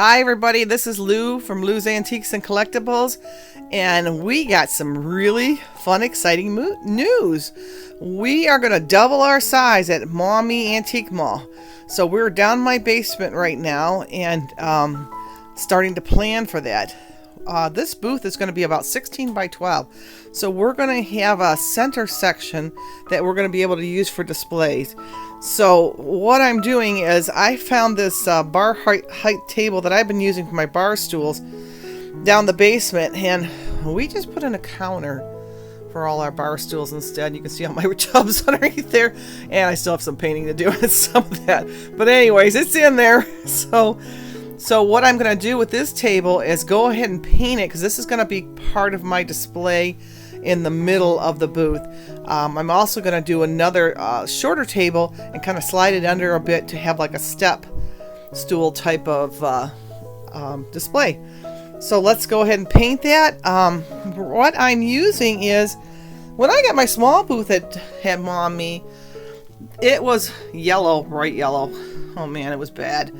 Hi everybody, this is Lou from Lou's Antiques and Collectibles, and we got some really fun, exciting news. We are going to double our size at Maumee Antique Mall. So we're down in my basement right now and starting to plan for that. This booth is going to be about 16 by 12. So we're going to have a center section that we're going to be able to use for displays. So what I'm doing is I found this bar height table that I've been using for my bar stools down the basement, and we just put in a counter for all our bar stools instead. You can see all my tubs underneath there, and I still have some painting to do with some of that. But anyways, it's in there. So what I'm going to do with this table is go ahead and paint it, because this is going to be part of my display in the middle of the booth. I'm also going to do another shorter table and kind of slide it under a bit to have like a step stool type of display. So let's go ahead and paint that. What I'm using is, when I got my small booth at Maumee, it was yellow, bright yellow. Oh man, it was bad.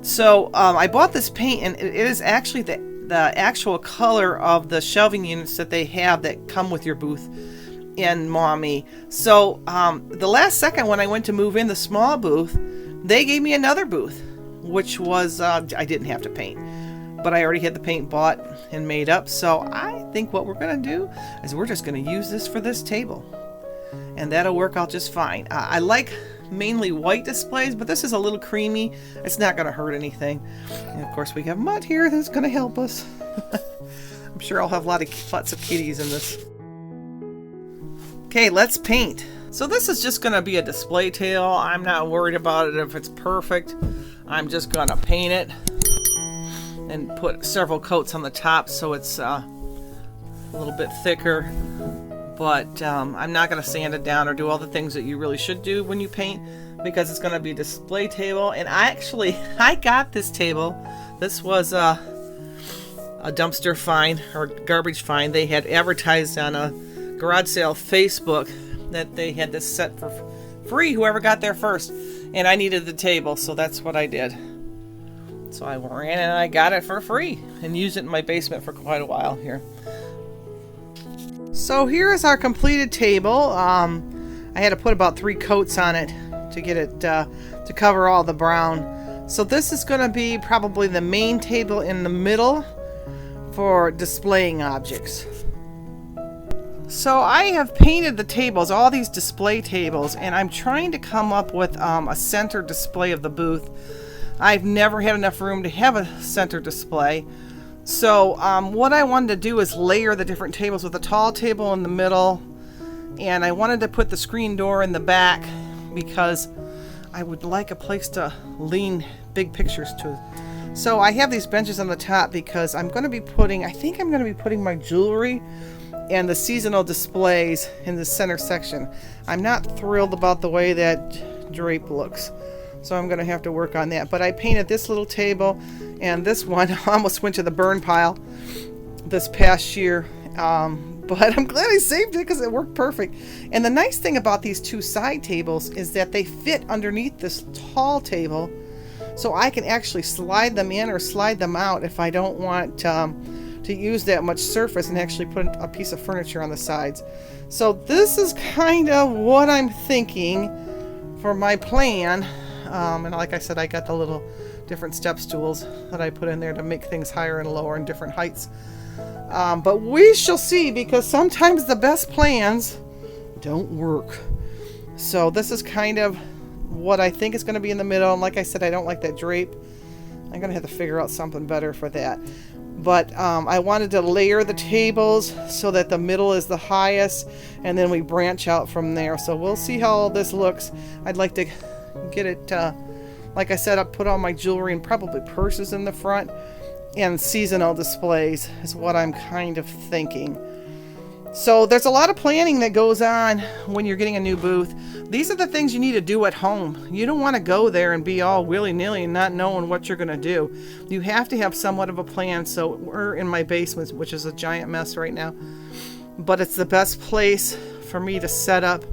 So I bought this paint, and it is actually the actual color of the shelving units that they have that come with your booth in Maumee. So the last second when I went to move in the small booth, they gave me another booth, which was I didn't have to paint, but I already had the paint bought and made up. So I think what we're going to do is we're just going to use this for this table, and that'll work out just fine. I like mainly white displays, but this is a little creamy. It's not going to hurt anything. And of course we have mud here that's going to help us. I'm sure I'll have lots of kitties in this. Okay, let's paint. So this is just going to be a display table. I'm not worried about it if it's perfect. I'm just going to paint it and put several coats on the top so it's a little bit thicker. But I'm not going to sand it down or do all the things that you really should do when you paint, because it's going to be a display table. And I got this table. This was a dumpster find or garbage find. They had advertised on a garage sale Facebook that they had this set for free, whoever got there first. And I needed the table, so that's what I did. So I ran and I got it for free and used it in my basement for quite a while here. So here is our completed table. I had to put about 3 coats on it to get it to cover all the brown. So this is going to be probably the main table in the middle for displaying objects. So I have painted the tables, all these display tables, and I'm trying to come up with a center display of the booth. I've never had enough room to have a center display. So what I wanted to do is layer the different tables with a tall table in the middle, and I wanted to put the screen door in the back because I would like a place to lean big pictures to. So I have these benches on the top because I think I'm going to be putting my jewelry and the seasonal displays in the center section. I'm not thrilled about the way that drape looks, so I'm going to have to work on that. But I painted this little table, and this one I almost went to the burn pile this past year. But I'm glad I saved it because it worked perfect. And the nice thing about these 2 side tables is that they fit underneath this tall table. So I can actually slide them in or slide them out if I don't want to use that much surface, and actually put a piece of furniture on the sides. So this is kind of what I'm thinking for my plan. And like I said, I got the little different step stools that I put in there to make things higher and lower in different heights. But we shall see, because sometimes the best plans don't work. So this is kind of what I think is going to be in the middle. And like I said, I don't like that drape. I'm going to have to figure out something better for that. But I wanted to layer the tables so that the middle is the highest, and then we branch out from there. So we'll see how all this looks. I'd like to get it, like I said, I put all my jewelry and probably purses in the front, and seasonal displays is what I'm kind of thinking. So there's a lot of planning that goes on when you're getting a new booth. These are the things you need to do at home. You don't want to go there and be all willy-nilly and not knowing what you're going to do. You have to have somewhat of a plan. So we're in my basement, which is a giant mess right now. But it's the best place for me to set up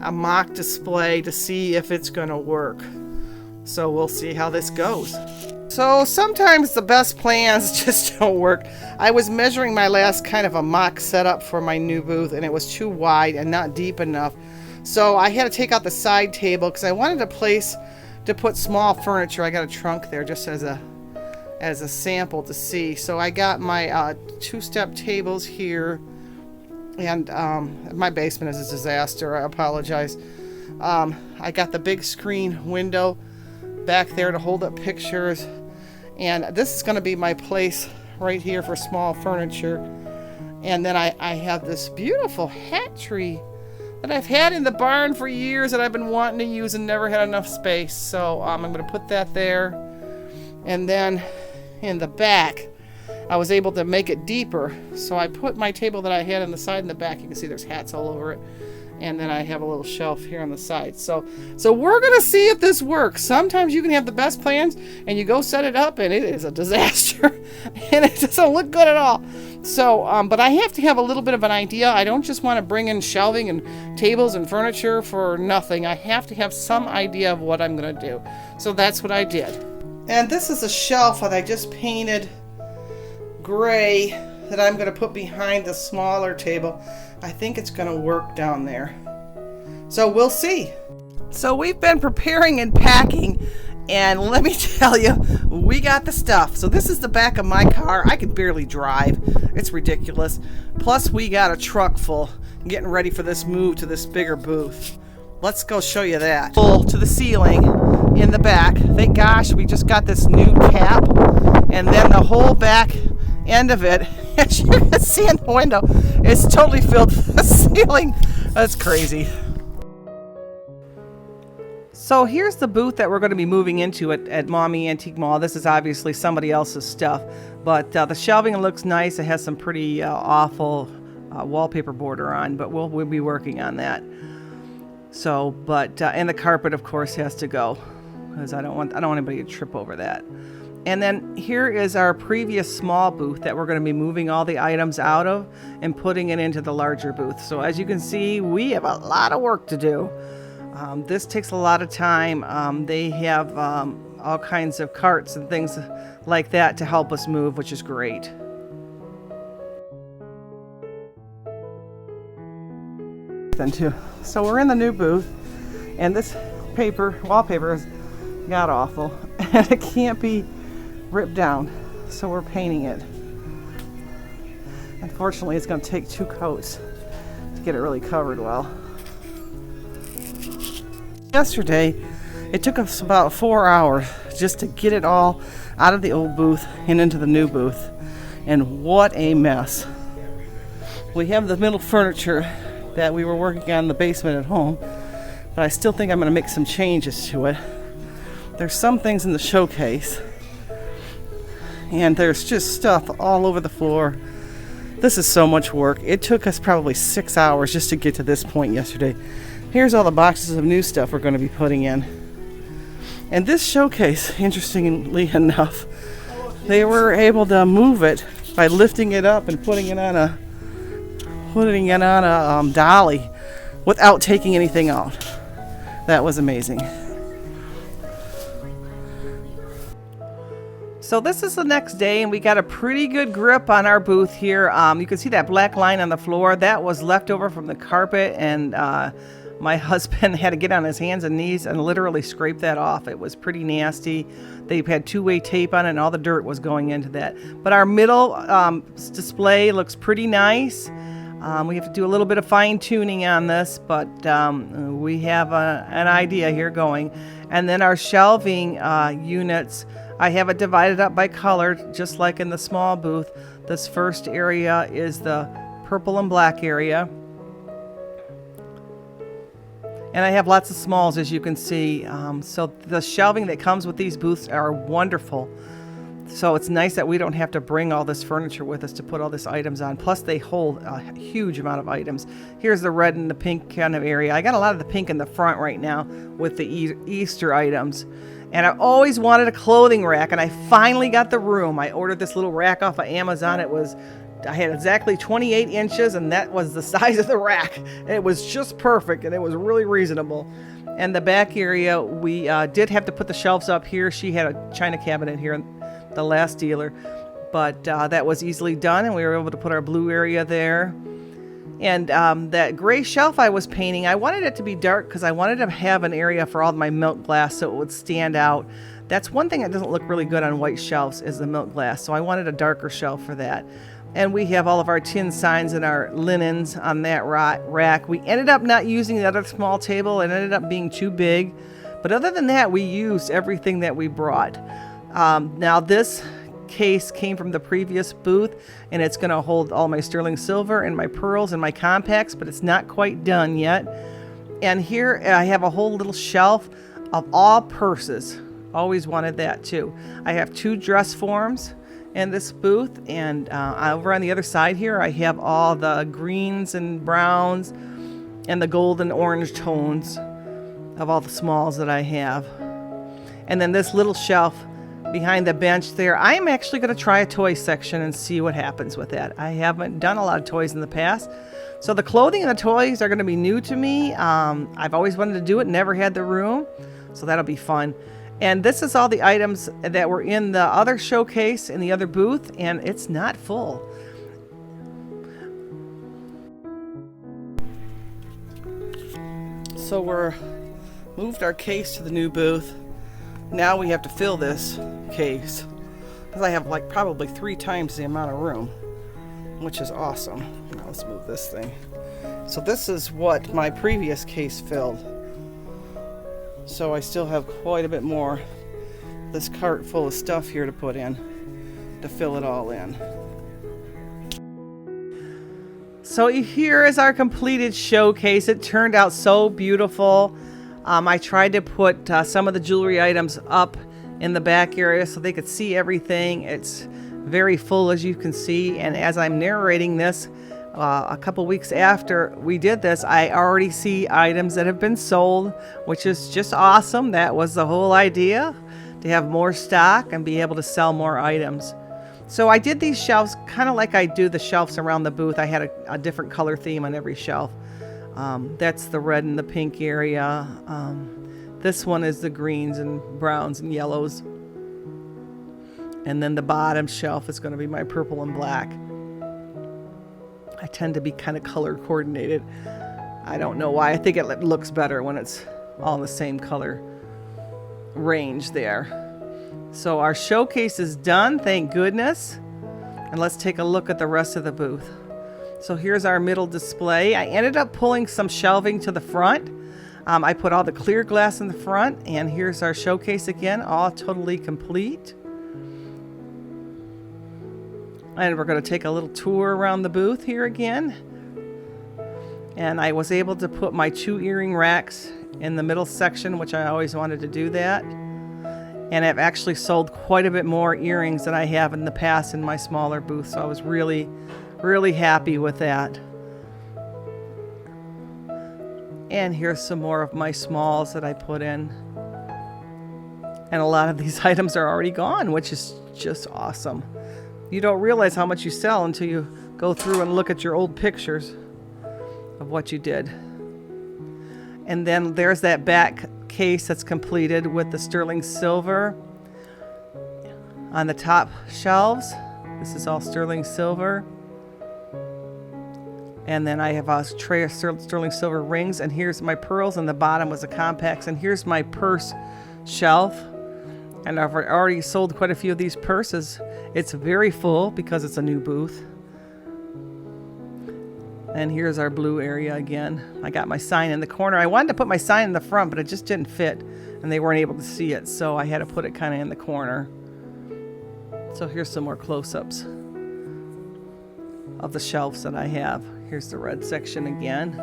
a mock display to see if it's going to work. So we'll see how this goes. So sometimes the best plans just don't work. I was measuring my last kind of a mock setup for my new booth, and it was too wide and not deep enough. So I had to take out the side table because I wanted a place to put small furniture. I got a trunk there just as a sample to see. So I got my two-step tables here, and my basement is a disaster. I apologize. I got the big screen window back there to hold up pictures, and this is going to be my place right here for small furniture. And then I have this beautiful hat tree that I've had in the barn for years that I've been wanting to use and never had enough space. So I'm going to put that there. And then in the back, I was able to make it deeper, so I put my table that I had on the side in the back. You can see there's hats all over it. And then I have a little shelf here on the side. So we're going to see if this works. Sometimes you can have the best plans and you go set it up and it is a disaster. And it doesn't look good at all. So, but I have to have a little bit of an idea. I don't just want to bring in shelving and tables and furniture for nothing. I have to have some idea of what I'm going to do. So that's what I did. And this is a shelf that I just painted gray that I'm going to put behind the smaller table. I think it's going to work down there. So we'll see. So we've been preparing and packing, and let me tell you, we got the stuff. So this is the back of my car. I can barely drive. It's ridiculous. Plus we got a truck full, getting ready for this move to this bigger booth. Let's go show you that. Full to the ceiling in the back. Thank gosh we just got this new cap, and then the whole back end of it, as you can see in the window, is totally filled to the ceiling. That's crazy. So here's the booth that we're going to be moving into at Maumee Antique Mall. This is obviously somebody else's stuff, but the shelving looks nice. It has some pretty awful wallpaper border on, but we'll be working on that. So, but and the carpet, of course, has to go because I don't want anybody to trip over that. And then here is our previous small booth that we're going to be moving all the items out of and putting it into the larger booth. So as you can see, we have a lot of work to do. This takes a lot of time. They have all kinds of carts and things like that to help us move, which is great. Then too. So we're in the new booth, and this wallpaper is god awful, and it can't be ripped down, so we're painting it. Unfortunately, it's going to take 2 coats to get it really covered well. Yesterday, it took us about 4 hours just to get it all out of the old booth and into the new booth, and what a mess. We have the middle furniture that we were working on in the basement at home, but I still think I'm going to make some changes to it. There's some things in the showcase, and there's just stuff all over the floor. This is so much work. It took us probably 6 hours just to get to this point yesterday. Here's all the boxes of new stuff we're going to be putting in. And this showcase, interestingly enough, they were able to move it by lifting it up and putting it on a dolly without taking anything out. That was amazing. So this is the next day, and we got a pretty good grip on our booth here. You can see that black line on the floor. That was left over from the carpet, and my husband had to get on his hands and knees and literally scrape that off. It was pretty nasty. They had 2-way tape on it, and all the dirt was going into that. But our middle display looks pretty nice. We have to do a little bit of fine-tuning on this, but we have an idea here going. And then our shelving units, I have it divided up by color, just like in the small booth. This first area is the purple and black area. And I have lots of smalls, as you can see. So the shelving that comes with these booths are wonderful. So it's nice that we don't have to bring all this furniture with us to put all these items on. Plus, they hold a huge amount of items. Here's the red and the pink kind of area. I got a lot of the pink in the front right now with the Easter items. And I always wanted a clothing rack, and I finally got the room. I ordered this little rack off of Amazon. I had exactly 28 inches, and that was the size of the rack. It was just perfect, and it was really reasonable. And the back area, we did have to put the shelves up here. She had a china cabinet here, the last dealer, but that was easily done, and we were able to put our blue area there. And that gray shelf I was painting, I wanted it to be dark because I wanted to have an area for all my milk glass so it would stand out. That's one thing that doesn't look really good on white shelves is the milk glass, so I wanted a darker shelf for that. And we have all of our tin signs and our linens on that rack. We ended up not using the other small table. It ended up being too big. But other than that, we used everything that we brought. Now this case came from the previous booth, and it's going to hold all my sterling silver and my pearls and my compacts, but it's not quite done yet. And here I have a whole little shelf of all purses. Always wanted that too. I have 2 dress forms in this booth, and over on the other side here I have all the greens and browns and the gold and orange tones of all the smalls that I have. And then this little shelf behind the bench there, I'm actually going to try a toy section and see what happens with that. I haven't done a lot of toys in the past, so the clothing and the toys are going to be new to me. I've always wanted to do it, never had the room, so that'll be fun. And this is all the items that were in the other showcase in the other booth, and it's not full. So we're moved our case to the new booth. Now we have to fill this case because I have like probably 3 times the amount of room, which is awesome. Now let's move this thing. So this is what my previous case filled. So I still have quite a bit more. This cart full of stuff here to put in to fill it all in. So here is our completed showcase. It turned out so beautiful. I tried to put some of the jewelry items up in the back area so they could see everything. It's very full, as you can see, and as I'm narrating this, a couple weeks after we did this, I already see items that have been sold, which is just awesome. That was the whole idea, to have more stock and be able to sell more items. So I did these shelves kind of like I do the shelves around the booth. I had a different color theme on every shelf. That's the red and the pink area. This one is the greens and browns and yellows. And then the bottom shelf is going to be my purple and black. I tend to be kind of color coordinated. I don't know why. I think it looks better when it's all in the same color range there. So our showcase is done, thank goodness. And let's take a look at the rest of the booth. So here's our middle display. I ended up pulling some shelving to the front. I put all the clear glass in the front, and here's our showcase again, all totally complete. And we're going to take a little tour around the booth here again. And I was able to put my 2 earring racks in the middle section, which I always wanted to do that. And I've actually sold quite a bit more earrings than I have in the past in my smaller booth. So I was really, really happy with that. And here's some more of my smalls that I put in. And a lot of these items are already gone, which is just awesome. You don't realize how much you sell until you go through and look at your old pictures of what you did. And then there's that back case that's completed with the sterling silver on the top shelves. This is all sterling silver. And then I have a tray of sterling silver rings, and here's my pearls, and the bottom was the compacts, and here's my purse shelf. And I've already sold quite a few of these purses. It's very full because it's a new booth. And here's our blue area again. I got my sign in the corner. I wanted to put my sign in the front, but it just didn't fit, and they weren't able to see it, so I had to put it kind of in the corner. So here's some more close-ups of the shelves that I have. Here's the red section again.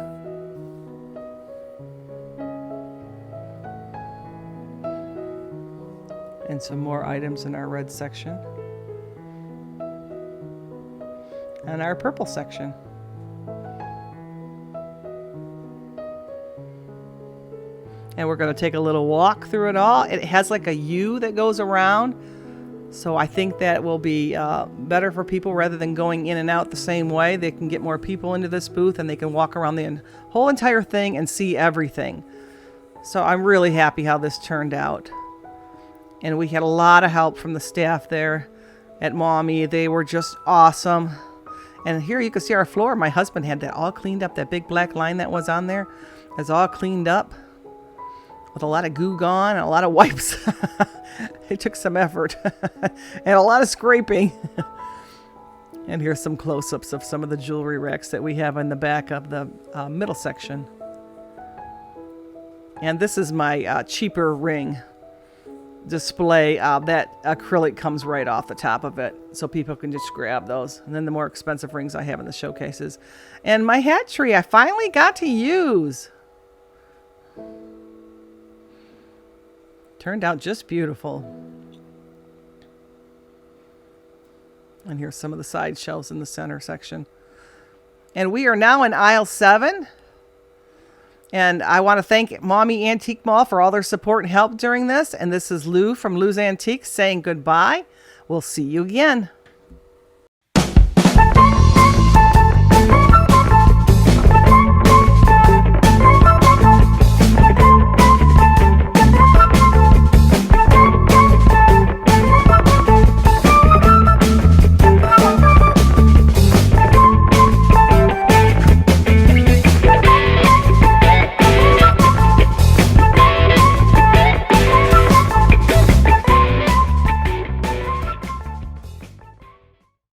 And some more items in our red section. And our purple section. And we're going to take a little walk through it all. It has like a U that goes around. So I think that will be better for people rather than going in and out the same way. They can get more people into this booth, and they can walk around the whole entire thing and see everything. So I'm really happy how this turned out. And we had a lot of help from the staff there at Maumee. They were just awesome. And here you can see our floor. My husband had that all cleaned up. That big black line that was on there is all cleaned up with a lot of goo gone and a lot of wipes. It took some effort and a lot of scraping. And here's some close-ups of some of the jewelry racks that we have in the back of the middle section. And this is my cheaper ring display. That acrylic comes right off the top of it, so people can just grab those. And then the more expensive rings I have in the showcases. And my hat tree I finally got to use. Turned out just beautiful. And here's some of the side shelves in the center section. And we are now in aisle 7. And I want to thank Maumee Antique Mall for all their support and help during this. And this is Lou from Lou's Antiques saying goodbye. We'll see you again.